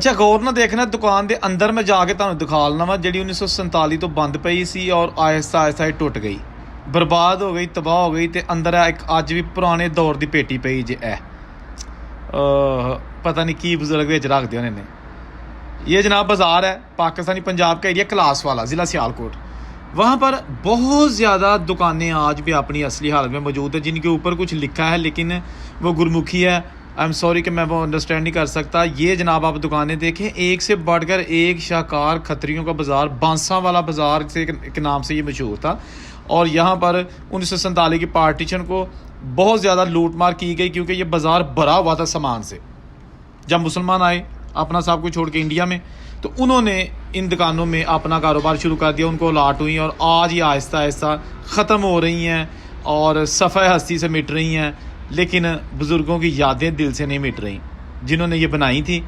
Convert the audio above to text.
अच्छा गौर ना देखना दुकान के अंदर मैं जाके तुहानूं दिखा लना वा जी 1947 तो बंद पई सी और आहिस्ता आहिस्ता ही टुट गई, बर्बाद हो गई, तबाह हो गई। तो अंदर एक अज भी पुराने दौर की पेटी पई जे पता नहीं की बजुर्ग विच रखते होने ने। ये जनाब बाज़ार है पाकिस्तानी पंजाब का एरिया क्लास वाला, ज़िला सियालकोट। वहाँ पर बहुत ज़्यादा दुकानें आज भी अपनी असली हालत में मौजूद है, जिनके ऊपर कुछ लिखा है लेकिन वो गुरमुखी है। आई एम सॉरी कि मैं वो अंडरस्टैंड नहीं कर सकता। ये जनाब आप दुकानें देखें, एक से बढ़कर एक शाहकार खत्रियों का बाज़ार, बांसा वाला बाज़ार से एक नाम से ये मशहूर था। और यहाँ पर 1947 की पार्टीशन को बहुत ज़्यादा लूट मार की गई, क्योंकि ये बाज़ार भरा हुआ था सामान से। जब मुसलमान आए अपना सब कुछ छोड़ के इंडिया में, तो उन्होंने इन दुकानों में अपना कारोबार शुरू कर दिया, उनको लाट हुई और आज ये आहिस्ता आहिस्ता ख़त्म हो रही हैं और सफ़े हस्ती से मिट रही हैं। लेकिन बुज़ुर्गों की यादें दिल से नहीं मिट रही, जिन्होंने ये बनाई थी।